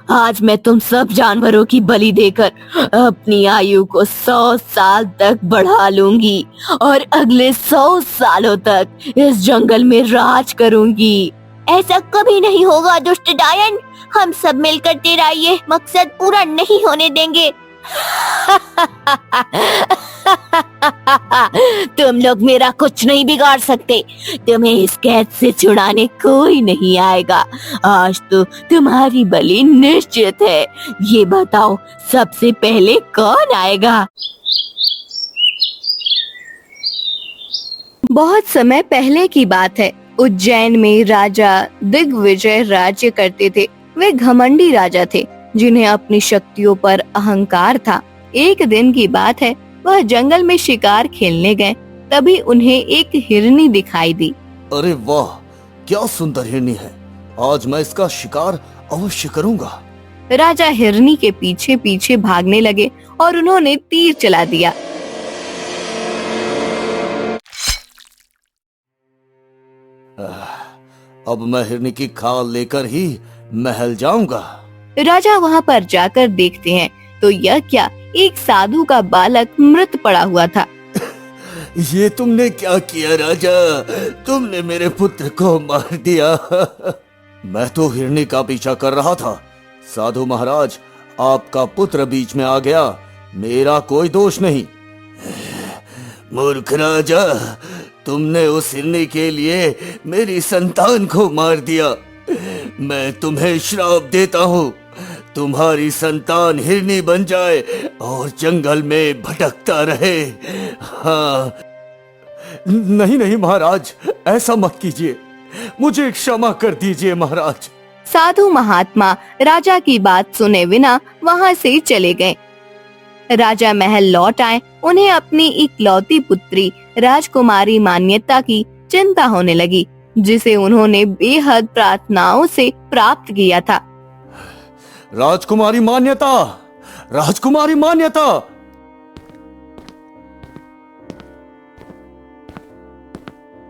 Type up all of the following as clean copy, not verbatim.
आज मैं तुम सब जानवरों की बलि देकर अपनी आयु को 100 साल तक बढ़ा लूंगी और अगले 100 सालों तक इस जंगल में राज करूंगी। ऐसा कभी नहीं होगा दुष्ट डायन, हम सब मिलकर तेरा ये मकसद पूरा नहीं होने देंगे। तुम लोग मेरा कुछ नहीं बिगाड़ सकते, तुम्हें इस कैद से छुड़ाने कोई नहीं आएगा। आज तो तुम्हारी बलि निश्चित है। ये बताओ सबसे पहले कौन आएगा? बहुत समय पहले की बात है। उज्जैन में राजा दिग्विजय राज्य करते थे। वे घमंडी राजा थे जिन्हें अपनी शक्तियों पर अहंकार था। एक दिन की बात है, वह जंगल में शिकार खेलने गए, तभी उन्हें एक हिरनी दिखाई दी। अरे वाह, क्या सुंदर हिरनी है। आज मैं इसका शिकार अवश्य करूंगा। राजा हिरनी के पीछे पीछे भागने लगे और उन्होंने तीर चला दिया। अब मैं हिरनी की खाल लेकर ही महल जाऊंगा। राजा वहाँ पर जाकर देखते हैं तो यह क्या, एक साधु का बालक मृत पड़ा हुआ था। ये तुमने क्या किया राजा? तुमने मेरे पुत्र को मार दिया। मैं तो हिरनी का पीछा कर रहा था। साधु महाराज, आपका पुत्र बीच में आ गया, मेरा कोई दोष नहीं। मूर्ख राजा, तुमने उस हिरनी के लिए मेरी संतान को मार दिया। मैं तुम्हें श्राप देता हूँ, तुम्हारी संतान हिरनी बन जाए और जंगल में भटकता रहे। हाँ। नहीं नहीं महाराज, ऐसा मत कीजिए, मुझे क्षमा कर दीजिए महाराज। साधु महात्मा राजा की बात सुने बिना वहाँ से चले गए। राजा महल लौट आए। उन्हें अपनी इकलौती पुत्री राजकुमारी मान्यता की चिंता होने लगी, जिसे उन्होंने बेहद प्रार्थनाओं से प्राप्त किया था। राजकुमारी मान्यता, राजकुमारी मान्यता।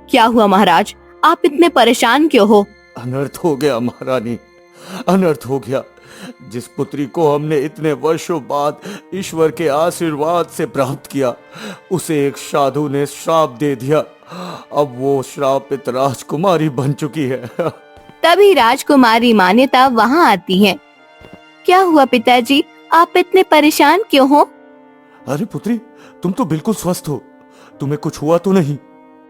क्या हुआ महाराज, आप इतने परेशान क्यों हो? अनर्थ हो गया महारानी, अनर्थ हो गया। जिस पुत्री को हमने इतने वर्षों बाद ईश्वर के आशीर्वाद से प्राप्त किया, उसे एक साधु ने श्राप दे दिया। अब वो श्रापित राजकुमारी बन चुकी है। तभी राजकुमारी मान्यता वहाँ आती है। क्या हुआ पिताजी, आप इतने परेशान क्यों हो? अरे पुत्री, तुम तो बिल्कुल स्वस्थ हो, तुम्हें कुछ हुआ तो नहीं?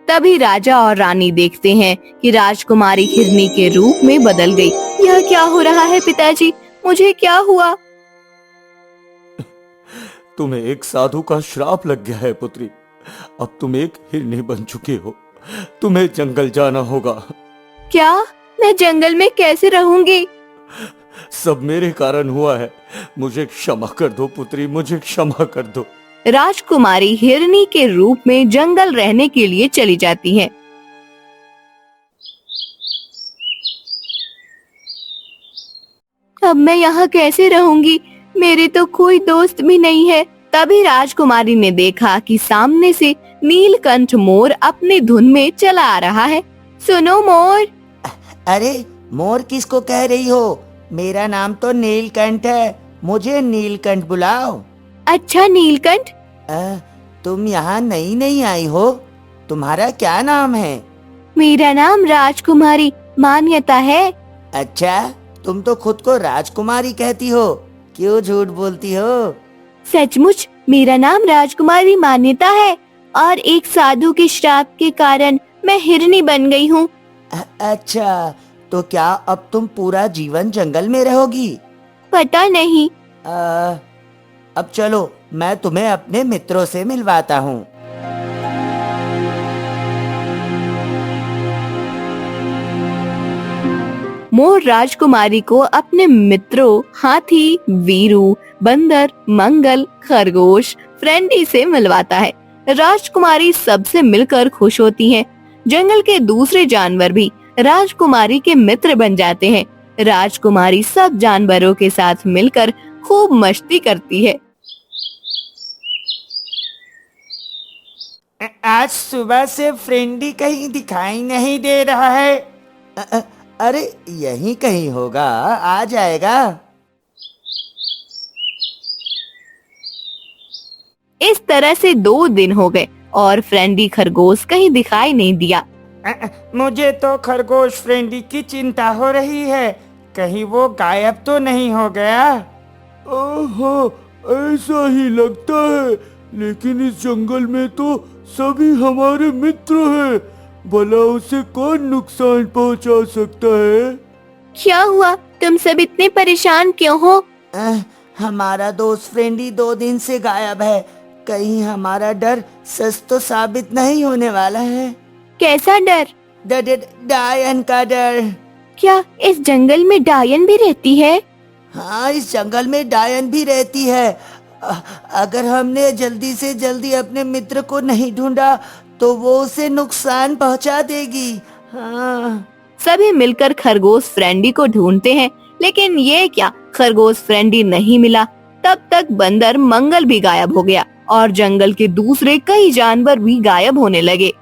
तभी राजा और रानी देखते हैं कि राजकुमारी हिरनी के रूप में बदल गई। यह क्या हो रहा है पिताजी, मुझे क्या हुआ? तुम्हें एक साधु का श्राप लग गया है पुत्री। अब तुम एक हिरनी बन चुके हो, तुम्हें जंगल जाना होगा। क्या? मैं जंगल में कैसे रहूंगी? सब मेरे कारण हुआ है, मुझे क्षमा कर दो पुत्री, मुझे क्षमा कर दो। राजकुमारी हिरनी के रूप में जंगल रहने के लिए चली जाती है। अब मैं यहाँ कैसे रहूंगी? मेरे तो कोई दोस्त भी नहीं है। तभी राजकुमारी ने देखा कि सामने से नीलकंठ मोर अपनी धुन में चला आ रहा है। सुनो मोर। अरे मोर किसको कह रही हो? मेरा नाम तो नीलकंठ है, मुझे नीलकंठ बुलाओ। अच्छा नीलकंठ, तुम यहाँ नई नई आई हो, तुम्हारा क्या नाम है? मेरा नाम राजकुमारी मान्यता है। अच्छा, तुम तो खुद को राजकुमारी कहती हो, क्यों झूठ बोलती हो? सचमुच मेरा नाम राजकुमारी मान्यता है और एक साधु के श्राप के कारण मैं हिरनी बन गई हूँ। अच्छा, तो क्या अब तुम पूरा जीवन जंगल में रहोगी? पता नहीं। अब चलो, मैं तुम्हें अपने मित्रों से मिलवाता हूँ। मोर राजकुमारी को अपने मित्रों हाथी, वीरू, बंदर, मंगल, खरगोश, फ्रेंडी से मिलवाता है। राजकुमारी सबसे मिलकर खुश होती है। जंगल के दूसरे जानवर भी राजकुमारी के मित्र बन जाते हैं। राजकुमारी सब जानवरों के साथ मिलकर खूब मस्ती करती है। आज सुबह से फ्रेंडी कहीं दिखाई नहीं दे रहा है। अरे यहीं कहीं होगा, आ जाएगा। इस तरह से 2 दिन हो गए और फ्रेंडी खरगोश कहीं दिखाई नहीं दिया। मुझे तो खरगोश फ्रेंडी की चिंता हो रही है, कहीं वो गायब तो नहीं हो गया। हाँ, ऐसा ही लगता है, लेकिन इस जंगल में तो सभी हमारे मित्र हैं, भला उसे कौन नुकसान पहुंचा सकता है? क्या हुआ, तुम सब इतने परेशान क्यों हो? हमारा दोस्त फ्रेंडी 2 दिन से गायब है, कहीं हमारा डर सच तो साबित नहीं होने वाला है। कैसा डर? डायन का डर। क्या इस जंगल में डायन भी रहती है? हाँ, इस जंगल में डायन भी रहती है। अगर हमने जल्दी से जल्दी अपने मित्र को नहीं ढूंढा तो वो उसे नुकसान पहुंचा देगी। हाँ। सभी मिलकर खरगोश फ्रेंडी को ढूंढते हैं, लेकिन ये क्या, खरगोश फ्रेंडी नहीं मिला। तब तक बंदर मंगल भी गायब हो गया और जंगल के दूसरे कई जानवर भी गायब होने लगे।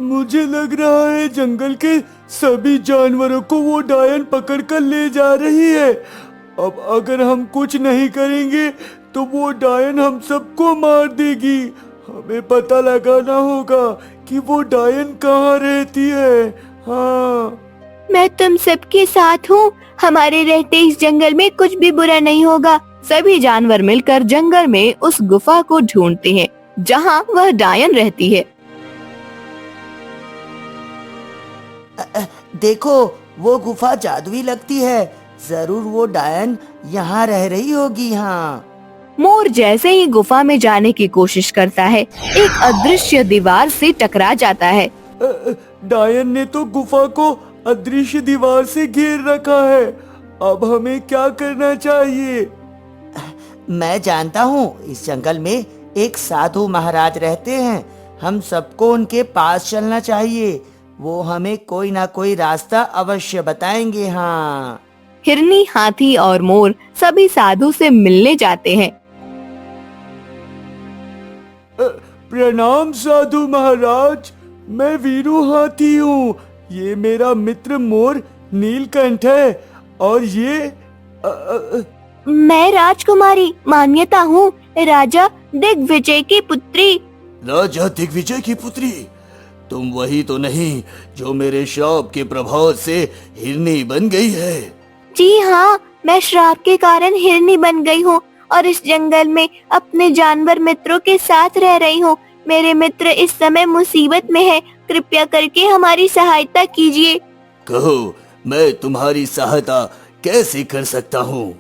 मुझे लग रहा है जंगल के सभी जानवरों को वो डायन पकड़ कर ले जा रही है। अब अगर हम कुछ नहीं करेंगे तो वो डायन हम सबको मार देगी। हमें पता लगाना होगा कि वो डायन कहाँ रहती है। हाँ, मैं तुम सबके साथ हूँ, हमारे रहते इस जंगल में कुछ भी बुरा नहीं होगा। सभी जानवर मिलकर जंगल में उस गुफा को ढूंढते हैं जहाँ वह डायन रहती है। देखो, वो गुफा जादुई लगती है, जरूर वो डायन यहाँ रह रही होगी। हाँ। मोर जैसे ही गुफा में जाने की कोशिश करता है, एक अदृश्य दीवार से टकरा जाता है। डायन ने तो गुफा को अदृश्य दीवार से घेर रखा है, अब हमें क्या करना चाहिए? मैं जानता हूँ, इस जंगल में एक साधु महाराज रहते हैं, हम सबको उनके पास चलना चाहिए, वो हमें कोई ना कोई रास्ता अवश्य बताएंगे। हाँ। हिरनी, हाथी और मोर सभी साधु से मिलने जाते हैं। प्रणाम साधु महाराज, मैं वीरू हाथी हूँ। ये मेरा मित्र मोर नीलकंठ है और ये मैं राजकुमारी मान्यता हूँ, राजा दिग्विजय की पुत्री। राजा दिग्विजय की पुत्री? तुम वही तो नहीं जो मेरे श्राप के प्रभाव से हिरनी बन गई है? जी हाँ, मैं श्राप के कारण हिरनी बन गई हूँ और इस जंगल में अपने जानवर मित्रों के साथ रह रही हूँ। मेरे मित्र इस समय मुसीबत में है, कृपया करके हमारी सहायता कीजिए। कहो, मैं तुम्हारी सहायता कैसे कर सकता हूँ?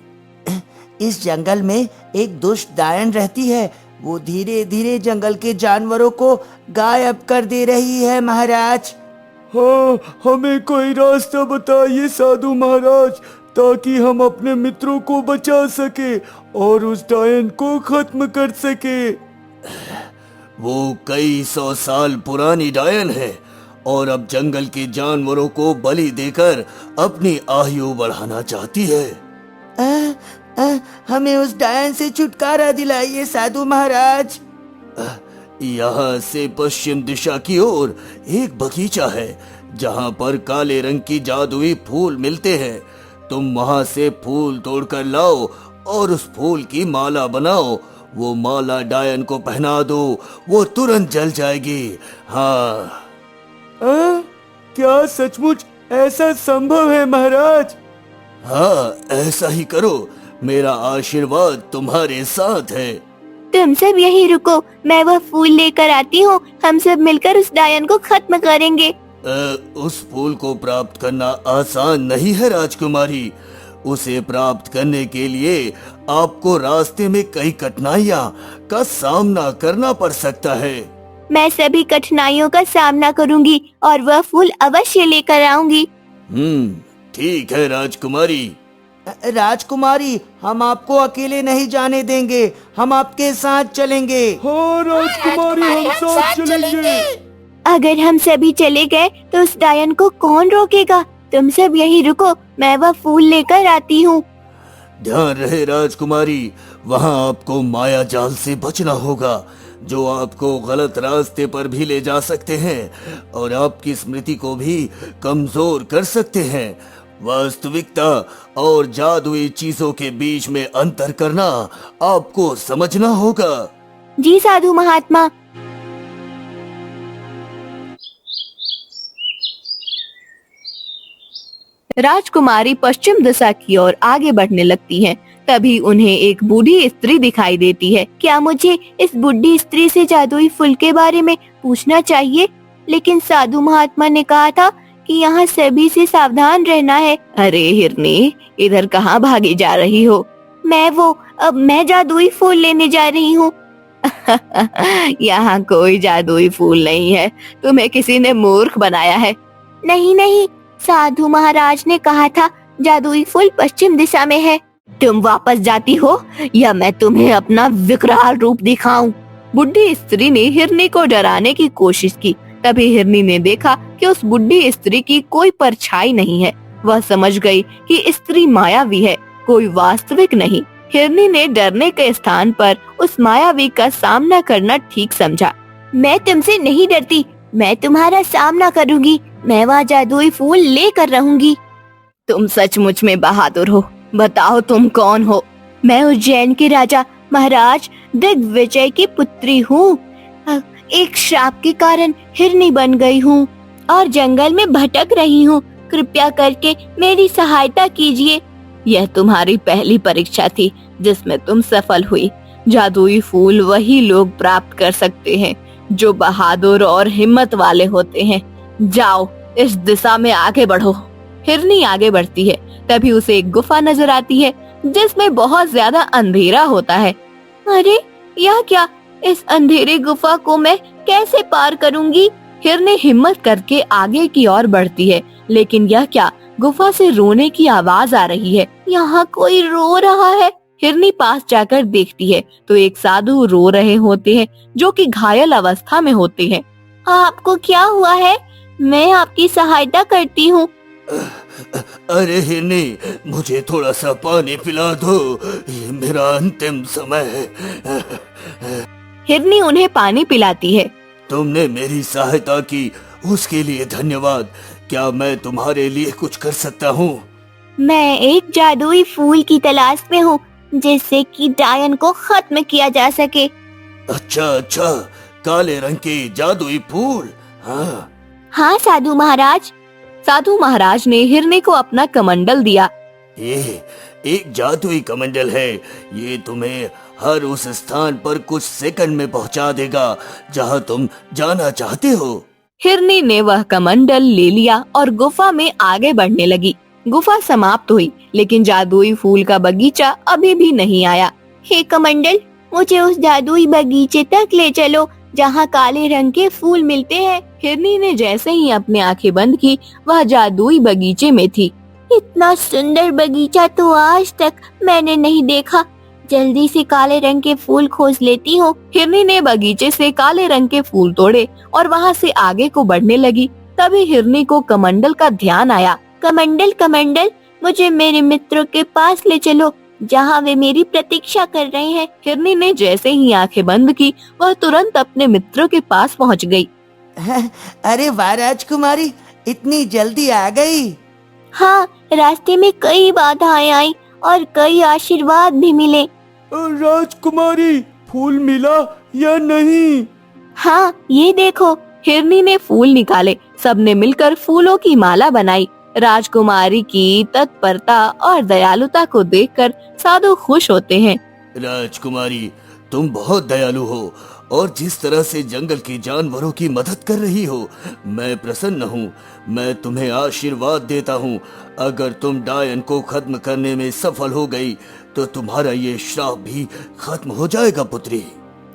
इस जंगल में एक दुष्ट डायन रहती है, वो धीरे धीरे जंगल के जानवरों को गायब कर दे रही है महाराज। हाँ, हमें कोई रास्ता बताइए साधु महाराज, ताकि हम अपने मित्रों को बचा सके और उस डायन को खत्म कर सके। वो कई 100 साल पुरानी डायन है और अब जंगल के जानवरों को बलि देकर अपनी आयु बढ़ाना चाहती है। हमें उस डायन से छुटकारा दिलाइए साधु महाराज। यहाँ से पश्चिम दिशा की ओर एक बगीचा है जहाँ पर काले रंग की जादुई फूल मिलते हैं। तुम वहाँ से फूल तोड़कर लाओ और उस फूल की माला बनाओ। वो माला डायन को पहना दो, वो तुरंत जल जाएगी। हाँ। क्या सचमुच ऐसा संभव है महाराज? हाँ, ऐसा ही करो, मेरा आशीर्वाद तुम्हारे साथ है। तुम सब यहीं रुको, मैं वह फूल लेकर आती हूँ, हम सब मिलकर उस डायन को खत्म करेंगे। उस फूल को प्राप्त करना आसान नहीं है राजकुमारी। उसे प्राप्त करने के लिए आपको रास्ते में कई कठिनाइयाँ का सामना करना पड़ सकता है। मैं सभी कठिनाइयों का सामना करूंगी और वह फूल अवश्य लेकर आऊंगी। ठीक है राजकुमारी। राजकुमारी, हम आपको अकेले नहीं जाने देंगे, हम आपके साथ चलेंगे। हाँ राजकुमारी, हम साथ चलेंगे। अगर हम सभी चले गए तो उस डायन को कौन रोकेगा? तुम सब यहीं रुको, मैं वह फूल लेकर आती हूँ। ध्यान रहे राजकुमारी, वहाँ आपको माया जाल से बचना होगा, जो आपको गलत रास्ते पर भी ले जा सकते हैं और आपकी स्मृति को भी कमजोर कर सकते हैं। वास्तविकता और जादुई चीजों के बीच में अंतर करना आपको समझना होगा। जी साधु महात्मा। राजकुमारी पश्चिम दिशा की ओर आगे बढ़ने लगती हैं। तभी उन्हें एक बूढ़ी स्त्री दिखाई देती है। क्या मुझे इस बुढ़ी स्त्री से जादुई फूल के बारे में पूछना चाहिए? लेकिन साधु महात्मा ने कहा था कि यहाँ सभी से सावधान रहना है। अरे हिरनी, इधर कहाँ भागी जा रही हो? मैं जादुई फूल लेने जा रही हूँ। यहाँ कोई जादुई फूल नहीं है, तुम्हें किसी ने मूर्ख बनाया है। नहीं नहीं, साधु महाराज ने कहा था जादुई फूल पश्चिम दिशा में है। तुम वापस जाती हो या मैं तुम्हें अपना विकराल रूप दिखाऊं? बुढ़ी स्त्री ने हिरनी को डराने की कोशिश की। तभी हिरनी ने देखा कि उस बुढ़ी स्त्री की कोई परछाई नहीं है। वह समझ गई कि स्त्री मायावी है, कोई वास्तविक नहीं। हिरनी ने डरने के स्थान पर उस मायावी का सामना करना ठीक समझा। मैं तुमसे नहीं डरती, मैं तुम्हारा सामना करूंगी। मैं वह जादुई फूल लेकर रहूंगी। तुम सचमुच में बहादुर हो। बताओ तुम कौन हो? मैं उज्जैन के राजा महाराज दिग्विजय की पुत्री हूँ। एक श्राप के कारण हिरनी बन गई हूँ और जंगल में भटक रही हूँ। कृपया करके मेरी सहायता कीजिए। यह तुम्हारी पहली परीक्षा थी जिसमें तुम सफल हुई। जादुई फूल वही लोग प्राप्त कर सकते हैं जो बहादुर और हिम्मत वाले होते हैं। जाओ, इस दिशा में आगे बढ़ो। हिरनी आगे बढ़ती है। तभी उसे एक गुफा नजर आती है जिसमें बहुत ज्यादा अंधेरा होता है। अरे यह क्या? इस अंधेरे गुफा को मैं कैसे पार करूंगी? हिरनी हिम्मत करके आगे की ओर बढ़ती है, लेकिन यह क्या? गुफा से रोने की आवाज आ रही है। यहाँ कोई रो रहा है। हिरनी पास जाकर देखती है तो एक साधु रो रहे होते हैं जो कि घायल अवस्था में होते हैं। आपको क्या हुआ है? मैं आपकी सहायता करती हूँ। अरे हिरनी, मुझे थोड़ा सा पानी पिला दो, ये मेरा अंतिम समय है। हिरनी उन्हें पानी पिलाती है। तुमने मेरी सहायता की, उसके लिए धन्यवाद। क्या मैं तुम्हारे लिए कुछ कर सकता हूँ? मैं एक जादुई फूल की तलाश में हूँ जिससे कि डायन को खत्म किया जा सके। अच्छा, काले रंग के जादुई फूल। हाँ साधु महाराज। साधु महाराज ने हिरनी को अपना कमंडल दिया। ये एक जादुई कमंडल है। ये तुम्हें हर उस स्थान पर कुछ सेकंड में पहुंचा देगा जहां तुम जाना चाहते हो। हिरनी ने वह कमंडल ले लिया और गुफा में आगे बढ़ने लगी। गुफा समाप्त हुई, लेकिन जादुई फूल का बगीचा अभी भी नहीं आया। हे कमंडल, मुझे उस जादुई बगीचे तक ले चलो जहाँ काले रंग के फूल मिलते हैं। हिरनी ने जैसे ही अपनी आंखें बंद की, वह जादुई बगीचे में थी। इतना सुंदर बगीचा तो आज तक मैंने नहीं देखा। जल्दी से काले रंग के फूल खोज लेती हूँ। हिरनी ने बगीचे से काले रंग के फूल तोड़े और वहाँ से आगे को बढ़ने लगी। तभी हिरनी को कमंडल का ध्यान आया। कमंडल कमंडल, मुझे मेरे मित्रों के पास ले चलो जहाँ वे मेरी प्रतीक्षा कर रहे हैं। हिरनी ने जैसे ही आंखें बंद की, वह तुरंत अपने मित्रों के पास पहुँच गई। अरे वाह राजकुमारी, इतनी जल्दी आ गई। हाँ, रास्ते में कई बाधाएं आई और कई आशीर्वाद भी मिले। राजकुमारी, फूल मिला या नहीं? हाँ, ये देखो। हिरनी ने फूल निकाले। सबने मिलकर फूलों की माला बनाई। राजकुमारी की तत्परता और दयालुता को देखकर साधु खुश होते हैं। राजकुमारी, तुम बहुत दयालु हो और जिस तरह से जंगल के जानवरों की मदद कर रही हो, मैं प्रसन्न हूँ। मैं तुम्हें आशीर्वाद देता हूँ। अगर तुम डायन को खत्म करने में सफल हो गई तो तुम्हारा ये श्राप भी खत्म हो जाएगा पुत्री।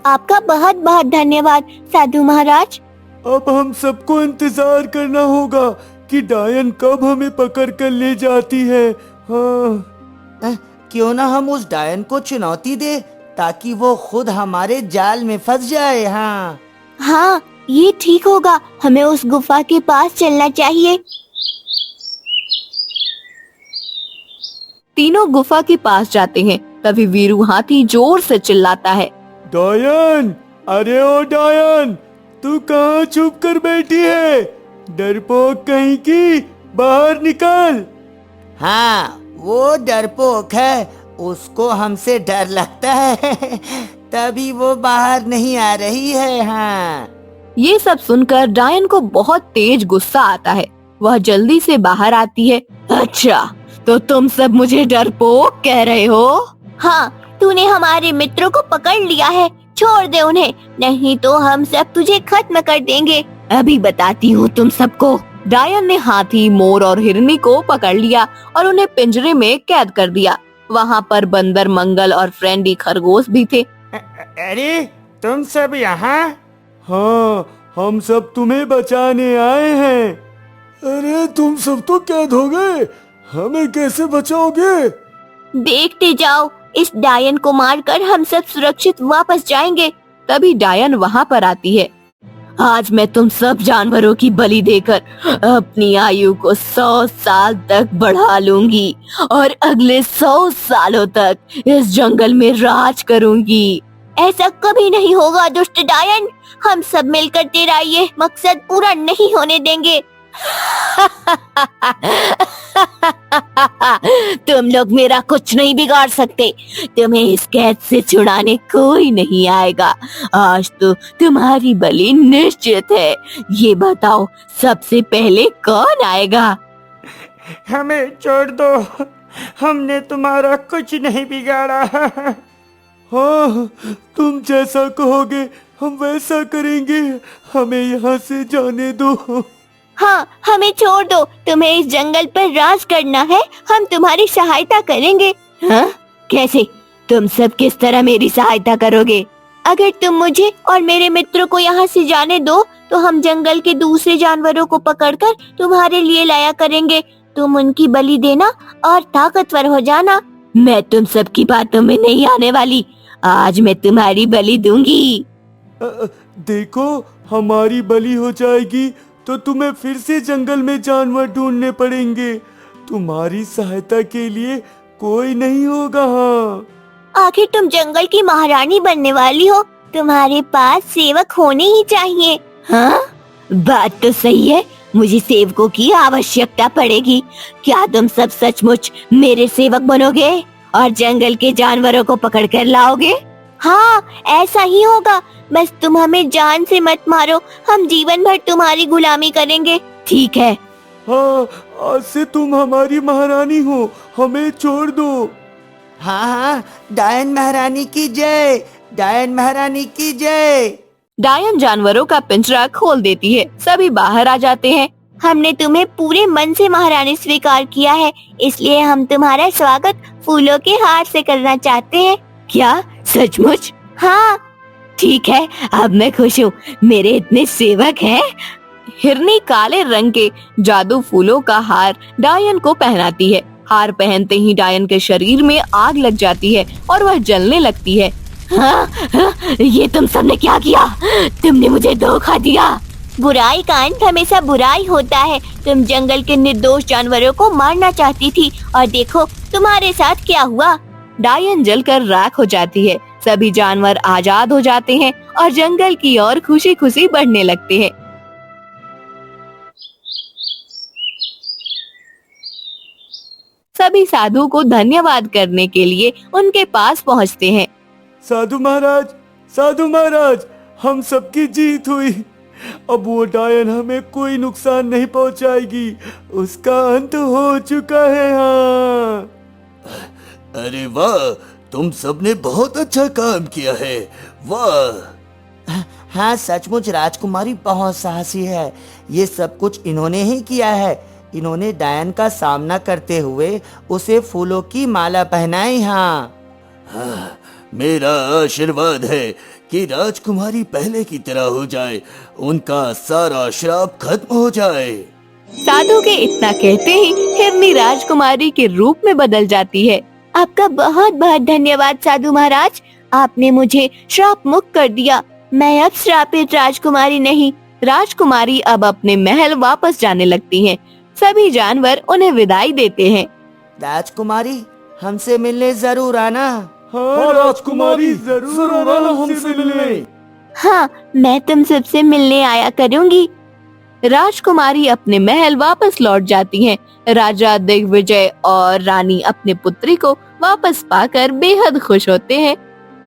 आपका बहुत बहुत धन्यवाद साधु महाराज। अब हम सबको इंतजार करना होगा कि डायन कब हमें पकड़ कर ले जाती है। हाँ। क्यों ना हम उस डायन को चुनौती दे ताकि वो खुद हमारे जाल में फंस जाए। हाँ, ये ठीक होगा। हमें उस गुफा के पास चलना चाहिए। तीनों गुफा के पास जाते हैं। तभी वीरू हाथी जोर से चिल्लाता है, डायन, अरे ओ डायन, तू कहाँ छुप कर बैठी है? डरपोक कहीं की, बाहर निकल। हाँ, वो डरपोक है, उसको हमसे डर लगता है। तभी वो बाहर नहीं आ रही है। हाँ, ये सब सुनकर डायन को बहुत तेज गुस्सा आता है। वह जल्दी से बाहर आती है। अच्छा, तो तुम सब मुझे डरपोक कह रहे हो? हाँ, तूने हमारे मित्रों को पकड़ लिया है। छोड़ दे उन्हें, नहीं तो हम सब तुझे खत्म कर देंगे। अभी बताती हूँ तुम सबको। डायन ने हाथी, मोर और हिरनी को पकड़ लिया और उन्हें पिंजरे में कैद कर दिया। वहाँ पर बंदर, मंगल और फ्रेंडी खरगोश भी थे। अरे तुम सब यहाँ? हाँ, हम सब तुम्हें बचाने आए हैं। अरे तुम सब तो कैद हो गए, हमें कैसे बचाओगे? देखते जाओ, इस डायन को मारकर हम सब सुरक्षित वापस जाएंगे। तभी डायन वहाँ पर आती है। आज मैं तुम सब जानवरों की बलि देकर अपनी आयु को 100 साल तक बढ़ा लूंगी और अगले 100 सालों तक इस जंगल में राज करूंगी। ऐसा कभी नहीं होगा दुष्ट डायन, हम सब मिलकर तेरा ये मकसद पूरा नहीं होने देंगे। तुम लोग मेरा कुछ नहीं बिगाड़ सकते, तुम्हें इस कैद से छुड़ाने कोई नहीं आएगा। आज तो तुम्हारी बलि निश्चित है। ये बताओ, सबसे पहले कौन आएगा? हमें छोड़ दो, हमने तुम्हारा कुछ नहीं बिगाड़ा। हाँ, तुम जैसा कहोगे हम वैसा करेंगे, हमें यहाँ से जाने दो। हाँ, हमें छोड़ दो, तुम्हें इस जंगल पर राज करना है, हम तुम्हारी सहायता करेंगे। हाँ? कैसे? तुम सब किस तरह मेरी सहायता करोगे? अगर तुम मुझे और मेरे मित्रों को यहाँ से जाने दो, तो हम जंगल के दूसरे जानवरों को पकड़कर तुम्हारे लिए लाया करेंगे। तुम उनकी बलि देना और ताकतवर हो जाना। मैं तुम सब की बातों में नहीं आने वाली, आज मैं तुम्हारी बलि दूंगी। देखो, हमारी बलि हो जाएगी तो तुम्हें फिर से जंगल में जानवर ढूंढने पड़ेंगे। तुम्हारी सहायता के लिए कोई नहीं होगा। हाँ, आखिर तुम जंगल की महारानी बनने वाली हो, तुम्हारे पास सेवक होने ही चाहिए। हाँ, बात तो सही है, मुझे सेवकों की आवश्यकता पड़ेगी। क्या तुम सब सचमुच मेरे सेवक बनोगे और जंगल के जानवरों को पकड़ कर लाओगे? हाँ, ऐसा ही होगा। बस तुम हमें जान से मत मारो, हम जीवन भर तुम्हारी गुलामी करेंगे। ठीक है? हाँ, आज से तुम हमारी महारानी हो, हमें छोड़ दो। हाँ हाँ, डायन महारानी की जय, डायन महारानी की जय। डायन जानवरों का पिंजरा खोल देती है। सभी बाहर आ जाते हैं। हमने तुम्हें पूरे मन से महारानी स्वीकार किया है, इसलिए हम तुम्हारा स्वागत फूलों के हार से करना चाहते हैं। क्या सचमुच? हाँ। ठीक है, अब मैं खुश हूँ, मेरे इतने सेवक हैं। हिरनी काले रंग के जादू फूलों का हार डायन को पहनाती है। हार पहनते ही डायन के शरीर में आग लग जाती है और वह जलने लगती है। हाँ, ये तुम सबने क्या किया? तुमने मुझे धोखा दिया। बुराई का अंत हमेशा बुराई होता है। तुम जंगल के निर्दोष जानवरों को मारना चाहती थी और देखो तुम्हारे साथ क्या हुआ। डायन जलकर राख हो जाती है। सभी जानवर आजाद हो जाते हैं और जंगल की ओर खुशी खुशी बढ़ने लगते हैं। सभी साधु को धन्यवाद करने के लिए उनके पास पहुंचते हैं। साधु महाराज, साधु महाराज, हम सबकी जीत हुई। अब वो डायन हमें कोई नुकसान नहीं पहुंचाएगी, उसका अंत हो चुका है। हाँ, अरे वाह, तुम सबने बहुत अच्छा काम किया है, वाह। हाँ, सचमुच राजकुमारी बहुत साहसी है। ये सब कुछ इन्होंने ही किया है। इन्होंने डायन का सामना करते हुए उसे फूलों की माला पहनाई। हाँ, मेरा आशीर्वाद है कि राजकुमारी पहले की तरह हो जाए, उनका सारा श्राप खत्म हो जाए। साधु के इतना कहते ही हिरनी राजकुमारी के रूप में बदल जाती है। आपका बहुत बहुत धन्यवाद साधु महाराज, आपने मुझे श्राप मुक्त कर दिया। मैं अब श्रापित राजकुमारी नहीं। राजकुमारी अब अपने महल वापस जाने लगती हैं। सभी जानवर उन्हें विदाई देते हैं। राजकुमारी, हमसे मिलने जरूर आना। हाँ राजकुमारी, जरूर आना हमसे मिलने। हाँ, मैं तुम सबसे मिलने आया करूंगी। राजकुमारी अपने महल वापस लौट जाती हैं। राजा दिग्विजय और रानी अपने पुत्री को वापस पाकर बेहद खुश होते हैं।